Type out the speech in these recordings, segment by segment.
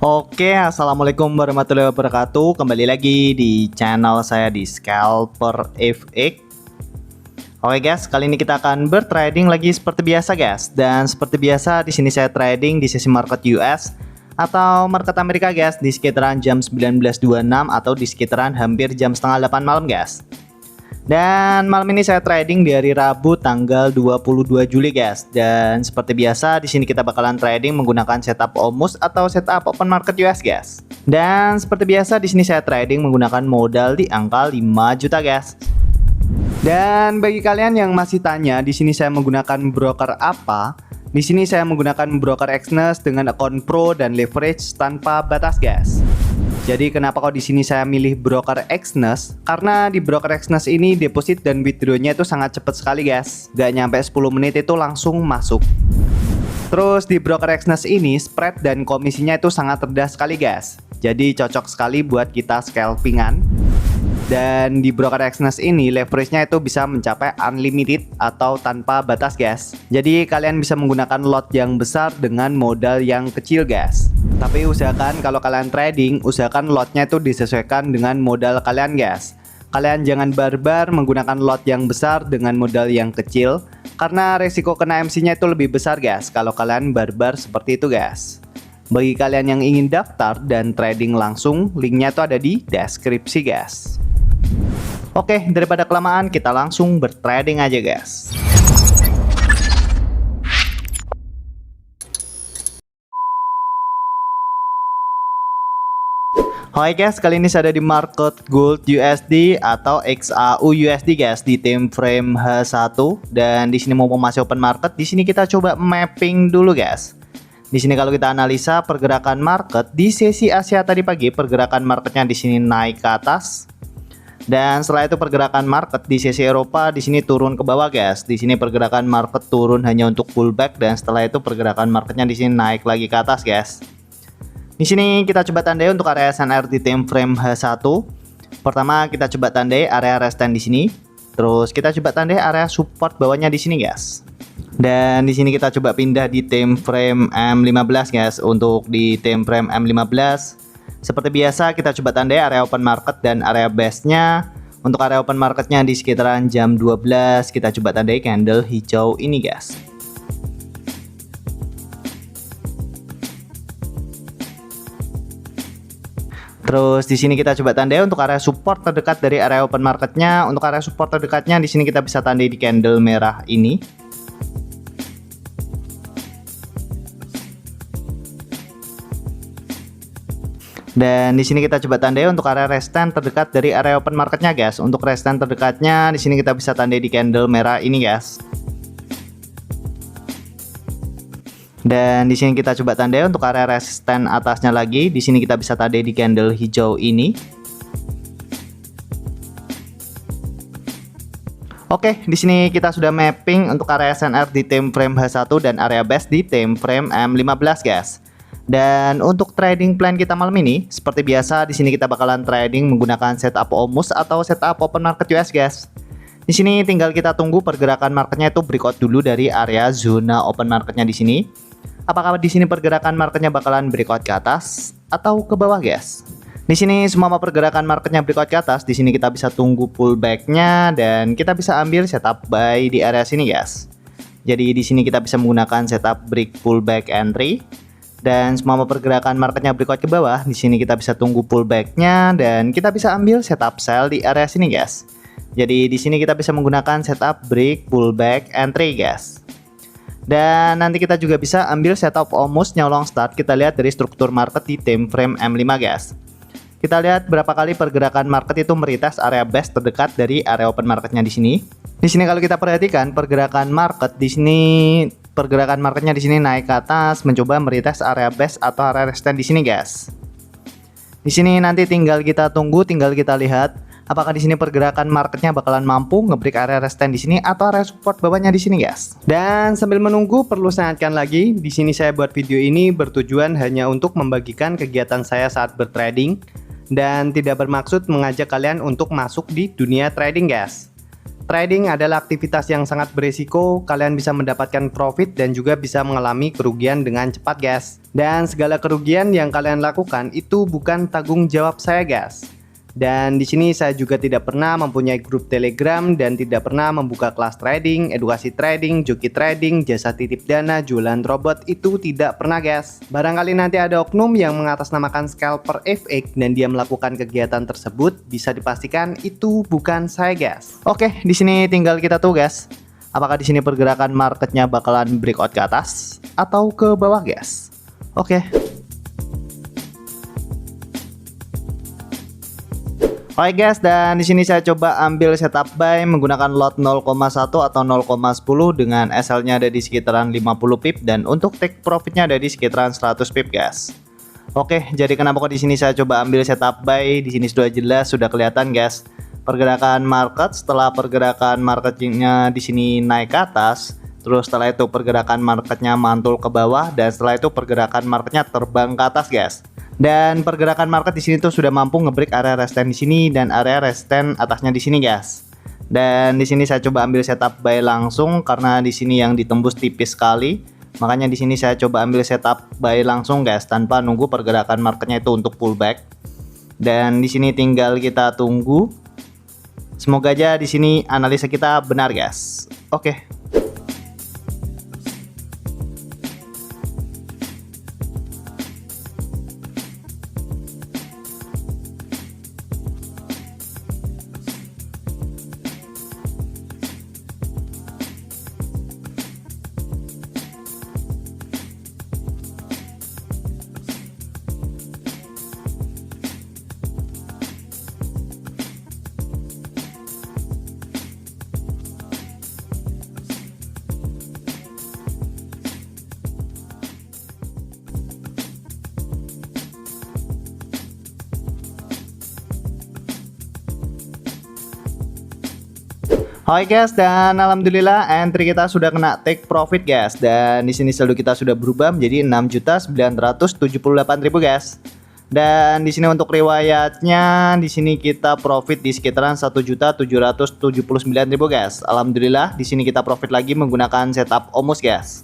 Assalamualaikum warahmatullahi wabarakatuh. Kembali lagi di channel saya di Scalper FX. Oke guys, kali ini kita akan bertrading lagi seperti biasa guys. Dan seperti biasa di sini saya trading di sesi market US atau market Amerika guys di sekitaran jam 19.26 atau di sekitaran hampir jam setengah 8 malam guys. Dan malam ini saya trading di hari Rabu tanggal 22 Juli guys. Dan seperti biasa di sini kita bakalan trading menggunakan setup OMUS atau setup open market US guys. Dan seperti biasa di sini saya trading menggunakan modal di angka 5 juta guys. Dan bagi kalian yang masih tanya di sini saya menggunakan broker apa? Di sini saya menggunakan broker Exness dengan akun pro dan leverage tanpa batas guys. Jadi kenapa kok di sini saya milih broker Exness? Karena di broker Exness ini deposit dan withdrawnya itu sangat cepat sekali guys. Gak nyampe 10 menit itu langsung masuk. Terus di broker Exness ini spread dan komisinya itu sangat rendah sekali guys. Jadi cocok sekali buat kita scalpingan. Dan di broker Exness ini leverage-nya itu bisa mencapai unlimited atau tanpa batas guys. Jadi kalian bisa menggunakan lot yang besar dengan modal yang kecil guys. Tapi usahakan kalau kalian trading, usahakan lotnya itu disesuaikan dengan modal kalian guys. Kalian jangan barbar menggunakan lot yang besar dengan modal yang kecil, karena resiko kena MC-nya itu lebih besar guys kalau kalian barbar seperti itu guys. Bagi kalian yang ingin daftar dan trading langsung, linknya itu ada di deskripsi guys. Oke, daripada kelamaan kita langsung bertrading aja guys. Hai guys, kali ini saya ada di market gold USD atau XAU USD guys di time frame H1 dan di sini mau masuk open market. Di sini kita coba mapping dulu guys. Di sini kalau kita analisa pergerakan market di sesi Asia tadi pagi, pergerakan marketnya di sini naik ke atas. Dan setelah itu pergerakan market di sesi Eropa di sini turun ke bawah guys. Di sini pergerakan market turun hanya untuk pullback dan setelah itu pergerakan marketnya di sini naik lagi ke atas guys. Di sini kita coba tandai untuk area SNR di time frame H1. Pertama kita coba tandai area resistance di sini. Terus kita coba tandai area support bawahnya di sini guys. Dan di sini kita coba pindah di time frame M15 guys. Untuk di time frame M15 seperti biasa kita coba tandai area open market dan area base-nya. Untuk area open marketnya di sekitaran jam 12 kita coba tandai candle hijau ini guys. Terus di sini kita coba tandai untuk area support terdekat dari area open marketnya. Untuk area support terdekatnya di sini kita bisa tandai di candle merah ini. Dan di sini kita coba tandai untuk area resistance terdekat dari area open marketnya guys. Untuk resistance terdekatnya di sini kita bisa tandai di candle merah ini guys. Dan di sini kita coba tandai untuk area resistance atasnya lagi. Di sini kita bisa tandai di candle hijau ini. Oke, di sini kita sudah mapping untuk area SNR di time frame H1 dan area base di time frame M15 guys. Dan untuk trading plan kita malam ini seperti biasa di sini kita bakalan trading menggunakan setup OMUS atau setup open market US guys. Di sini tinggal kita tunggu pergerakan marketnya itu breakout dulu dari area zona open marketnya di sini. Apakah di sini pergerakan marketnya bakalan breakout ke atas atau ke bawah guys? Di sini semua pergerakan marketnya breakout ke atas. Di sini kita bisa tunggu pullbacknya dan kita bisa ambil setup buy di area sini guys. Jadi di sini kita bisa menggunakan setup break pullback entry. Dan semua pergerakan marketnya breakout ke bawah, di sini kita bisa tunggu pullbacknya dan kita bisa ambil setup sell di area sini guys. Jadi di sini kita bisa menggunakan setup break pullback entry guys. Dan nanti kita juga bisa ambil setup OMUS nyolong start. Kita lihat dari struktur market di time frame M5 guys. Kita lihat berapa kali pergerakan market itu meretest area base terdekat dari area open marketnya di sini. Di sini kalau kita perhatikan pergerakan market di sini. Pergerakan marketnya di sini naik ke atas, mencoba meretest area base atau area resistance di sini, guys. Di sini nanti tinggal kita tunggu, tinggal kita lihat apakah di sini pergerakan marketnya bakalan mampu ngebreak area resistance di sini atau area support bawahnya di sini, guys. Dan sambil menunggu perlu saya ingatkan lagi, di sini saya buat video ini bertujuan hanya untuk membagikan kegiatan saya saat bertrading dan tidak bermaksud mengajak kalian untuk masuk di dunia trading, guys. Trading adalah aktivitas yang sangat berisiko, kalian bisa mendapatkan profit dan juga bisa mengalami kerugian dengan cepat guys. Dan segala kerugian yang kalian lakukan itu bukan tanggung jawab saya guys. Dan di sini saya juga tidak pernah mempunyai grup Telegram dan tidak pernah membuka kelas trading, edukasi trading, joki trading, jasa titip dana, jualan robot, itu tidak pernah guys. Barangkali nanti ada oknum yang mengatasnamakan Scalper FX dan dia melakukan kegiatan tersebut, bisa dipastikan itu bukan saya guys. Oke, di sini tinggal kita tuh guys. Apakah di sini pergerakan marketnya bakalan breakout ke atas atau ke bawah guys? Oke. Oke guys, dan di sini saya coba ambil setup buy menggunakan lot 0,1 atau 0,10 dengan SL-nya ada di sekitaran 50 pip dan untuk take profitnya ada di sekitaran 100 pip guys. Oke, jadi kenapa kok di sini saya coba ambil setup buy? Di sini sudah jelas, sudah kelihatan guys. Pergerakan market, setelah pergerakan marketnya di sini naik ke atas, terus setelah itu pergerakan marketnya mantul ke bawah dan setelah itu pergerakan marketnya terbang ke atas guys. Dan pergerakan market di sini tuh sudah mampu ngebreak area resistance di sini dan area resistance atasnya di sini guys. Dan di sini saya coba ambil setup buy langsung karena di sini yang ditembus tipis sekali. Makanya di sini saya coba ambil setup buy langsung guys tanpa nunggu pergerakan marketnya itu untuk pullback. Dan di sini tinggal kita tunggu. Semoga aja di sini analisa kita benar guys. Oke. Oke guys, dan alhamdulillah entry kita sudah kena take profit guys. Dan di sini saldo kita sudah berubah menjadi 6.978.000 guys. Dan di sini untuk riwayatnya di sini kita profit di sekitaran 1.779.000 guys. Alhamdulillah di sini kita profit lagi menggunakan setup OMUS guys.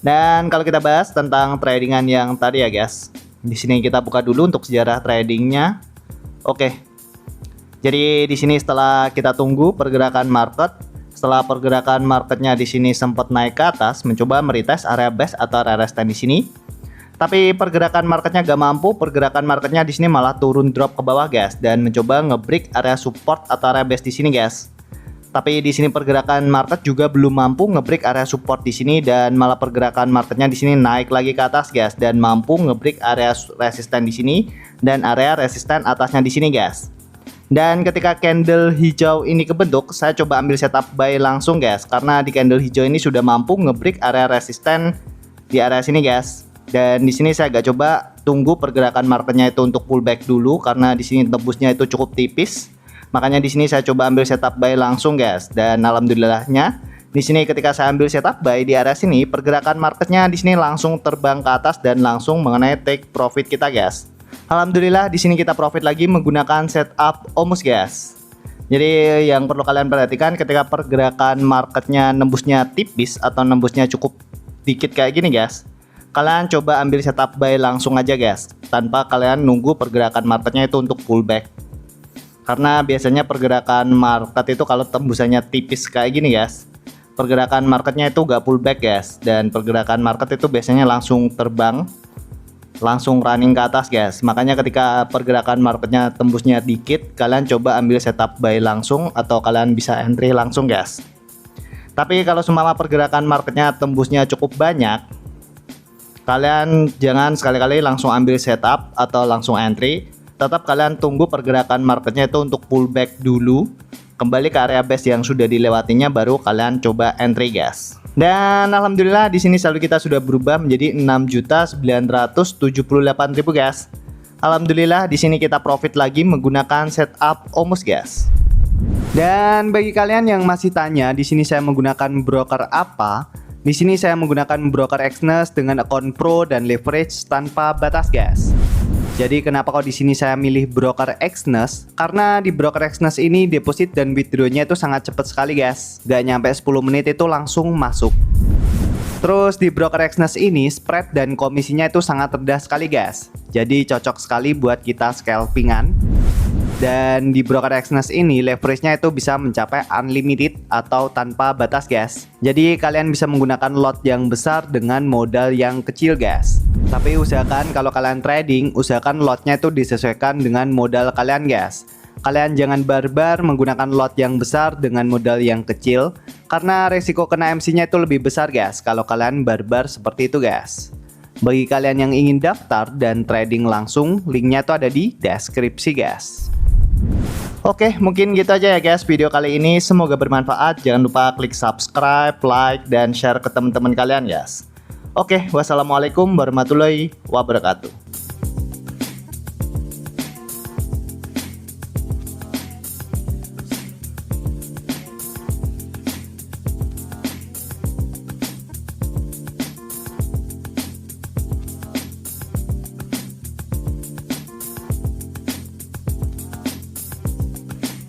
Dan kalau kita bahas tentang tradingan yang tadi ya guys. Di sini kita buka dulu untuk sejarah tradingnya. Oke. Jadi di sini setelah kita tunggu pergerakan market, setelah pergerakan marketnya di sini sempat naik ke atas, mencoba meretest area base atau area resistance di sini. Tapi pergerakan marketnya gak mampu, pergerakan marketnya di sini malah turun drop ke bawah guys dan mencoba ngebreak area support atau area base di sini guys. Tapi di sini pergerakan market juga belum mampu ngebreak area support di sini dan malah pergerakan marketnya di sini naik lagi ke atas guys dan mampu ngebreak area resisten di sini dan area resisten atasnya di sini guys. Dan ketika candle hijau ini kebentuk, saya coba ambil setup buy langsung guys karena di candle hijau ini sudah mampu ngebreak area resisten di area sini guys. Dan di sini saya agak coba tunggu pergerakan marketnya itu untuk pullback dulu karena di sini tembusnya itu cukup tipis. Makanya di sini saya coba ambil setup buy langsung guys. Dan alhamdulillahnya di sini ketika saya ambil setup buy di area sini, pergerakan marketnya di sini langsung terbang ke atas dan langsung mengenai take profit kita guys. Alhamdulillah di sini kita profit lagi menggunakan setup OMUS guys. Jadi yang perlu kalian perhatikan ketika pergerakan marketnya nembusnya tipis atau nembusnya cukup dikit kayak gini guys, kalian coba ambil setup buy langsung aja guys tanpa kalian nunggu pergerakan marketnya itu untuk pullback. Karena biasanya pergerakan market itu kalau tembusannya tipis kayak gini guys, pergerakan marketnya itu gak pullback guys, dan pergerakan market itu biasanya langsung terbang, langsung running ke atas guys. Makanya ketika pergerakan marketnya tembusnya dikit, kalian coba ambil setup buy langsung atau kalian bisa entry langsung guys. Tapi kalau seumpama pergerakan marketnya tembusnya cukup banyak, kalian jangan sekali-kali langsung ambil setup atau langsung entry. Tetap kalian tunggu pergerakan marketnya itu untuk pullback dulu, kembali ke area base yang sudah dilewatinya, baru kalian coba entry guys. Dan alhamdulillah di sini saldo kita sudah berubah menjadi 6.978.000 guys. Alhamdulillah di sini kita profit lagi menggunakan setup OMUS guys. Dan bagi kalian yang masih tanya di sini saya menggunakan broker apa? Di sini saya menggunakan broker Exness dengan akun pro dan leverage tanpa batas guys. Jadi kenapa kok di sini saya milih broker Exness? Karena di broker Exness ini deposit dan withdrawnya itu sangat cepat sekali guys. Gak nyampe 10 menit itu langsung masuk. Terus di broker Exness ini spread dan komisinya itu sangat rendah sekali guys. Jadi cocok sekali buat kita scalpingan. Dan di broker Exness ini leverage-nya itu bisa mencapai unlimited atau tanpa batas guys. Jadi kalian bisa menggunakan lot yang besar dengan modal yang kecil guys. Tapi usahakan kalau kalian trading, usahakan lotnya itu disesuaikan dengan modal kalian guys. Kalian jangan barbar menggunakan lot yang besar dengan modal yang kecil, karena resiko kena MC-nya itu lebih besar guys kalau kalian barbar seperti itu guys. Bagi kalian yang ingin daftar dan trading langsung, linknya tuh ada di deskripsi guys. Oke, mungkin gitu aja ya guys video kali ini. Semoga bermanfaat. Jangan lupa klik subscribe, like, dan share ke teman-teman kalian guys. Oke, wassalamualaikum warahmatullahi wabarakatuh.